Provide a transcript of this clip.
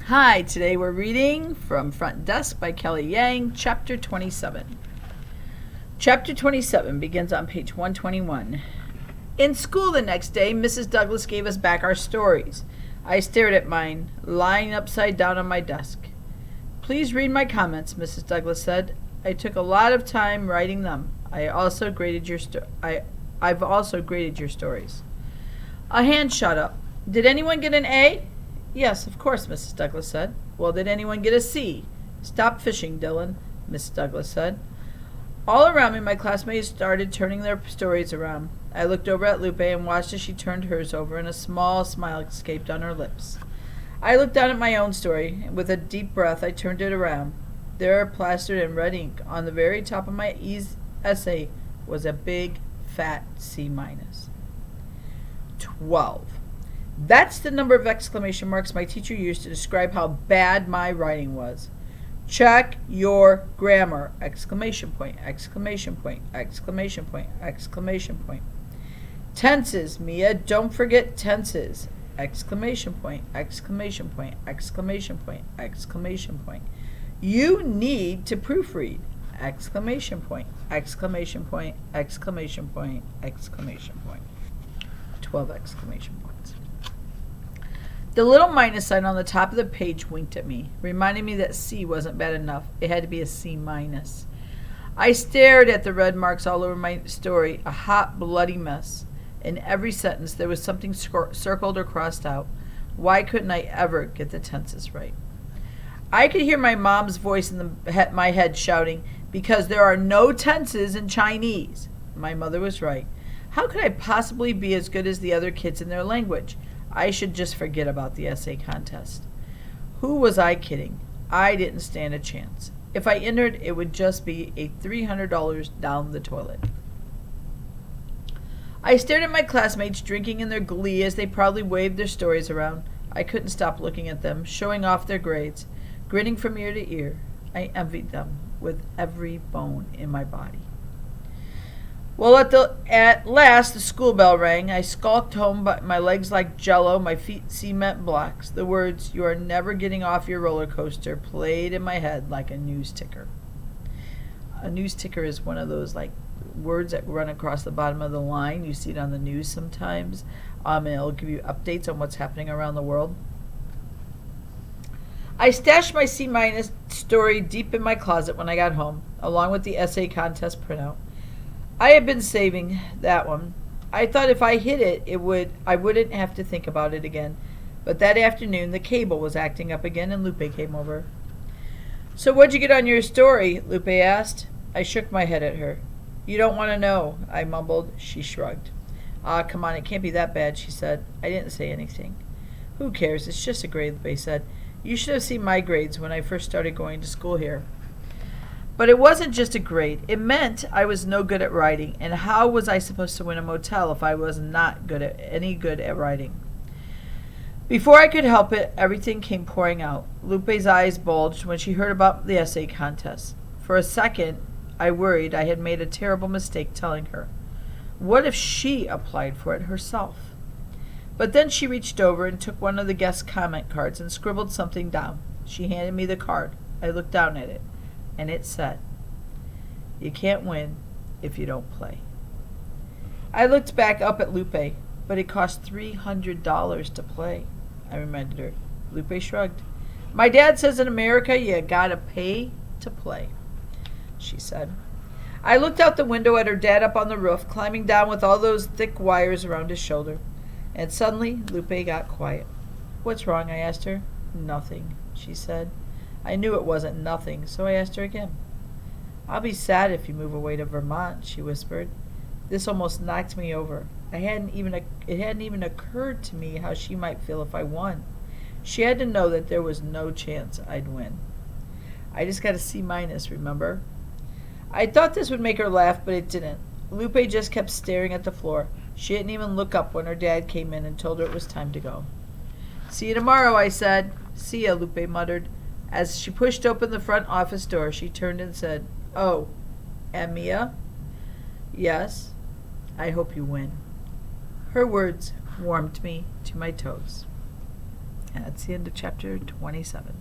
Hi, today we're reading from Front Desk by Kelly Yang, Chapter 27. Chapter 27 begins on page 121. In school the next day, Mrs. Douglas gave us back our stories. I stared at mine, lying upside down on my desk. Please read my comments, Mrs. Douglas said. I took a lot of time writing them. I've also graded your stories. A hand shot up. Did anyone get an A? Yes, of course, Mrs. Douglas said. Well, did anyone get a C? Stop fishing, Dylan, Mrs. Douglas said. All around me, my classmates started turning their stories around. I looked over at Lupe and watched as she turned hers over, and a small smile escaped on her lips. I looked down at my own story, and with a deep breath, I turned it around. There, plastered in red ink, on the very top of my essay, was a big, fat C-. 12. That's the number of exclamation marks my teacher used to describe how bad my writing was. Check your grammar! Exclamation point, exclamation point, exclamation point, exclamation point. Tenses, Mia, don't forget tenses. Exclamation point, exclamation point, exclamation point, exclamation point. You need to proofread. Exclamation point, exclamation point, exclamation point, exclamation point. 12 exclamation points. The little minus sign on the top of the page winked at me, reminding me that C wasn't bad enough. It had to be a C-. I stared at the red marks all over my story, a hot, bloody mess. In every sentence, there was something circled or crossed out. Why couldn't I ever get the tenses right? I could hear my mom's voice in my head shouting, because there are no tenses in Chinese. My mother was right. How could I possibly be as good as the other kids in their language? I should just forget about the essay contest. Who was I kidding? I didn't stand a chance. If I entered, it would just be a $300 down the toilet. I stared at my classmates drinking in their glee as they proudly waved their stories around. I couldn't stop looking at them, showing off their grades, grinning from ear to ear. I envied them with every bone in my body. Well, at last the school bell rang. I skulked home, but my legs like jello, my feet cement blocks. The words, "You are never getting off your roller coaster," played in my head like a news ticker. A news ticker is one of those like words that run across the bottom of the line. You see it on the news sometimes. And it'll give you updates on what's happening around the world. I stashed my C- story deep in my closet when I got home, along with the essay contest printout. I had been saving that one. I thought if I hit it, I wouldn't have to think about it again. But that afternoon, the cable was acting up again, and Lupe came over. "So what'd you get on your story?" Lupe asked. I shook my head at her. "You don't want to know," I mumbled. She shrugged. "Ah, come on, it can't be that bad," she said. I didn't say anything. "Who cares? It's just a grade," Lupe said. "You should have seen my grades when I first started going to school here." But it wasn't just a grade. It meant I was no good at writing, and how was I supposed to win a motel if I was not any good at writing? Before I could help it, everything came pouring out. Lupe's eyes bulged when she heard about the essay contest. For a second, I worried I had made a terrible mistake telling her. What if she applied for it herself? But then she reached over and took one of the guest comment cards and scribbled something down. She handed me the card. I looked down at it. And it said, "You can't win if you don't play." I looked back up at Lupe, but it cost $300 to play, I reminded her. Lupe shrugged. "My dad says in America you gotta pay to play," she said. I looked out the window at her dad up on the roof, climbing down with all those thick wires around his shoulder. And suddenly, Lupe got quiet. "What's wrong?" I asked her. "Nothing," she said. I knew it wasn't nothing, so I asked her again. "I'll be sad if you move away to Vermont," she whispered. This almost knocked me over. It hadn't even occurred to me how she might feel if I won. She had to know that there was no chance I'd win. I just got a C-, remember? I thought this would make her laugh, but it didn't. Lupe just kept staring at the floor. She didn't even look up when her dad came in and told her it was time to go. "See you tomorrow," I said. "See ya," Lupe muttered. As she pushed open the front office door, she turned and said, "Oh, and Mia?" "Yes, I hope you win." Her words warmed me to my toes. And that's the end of chapter 27.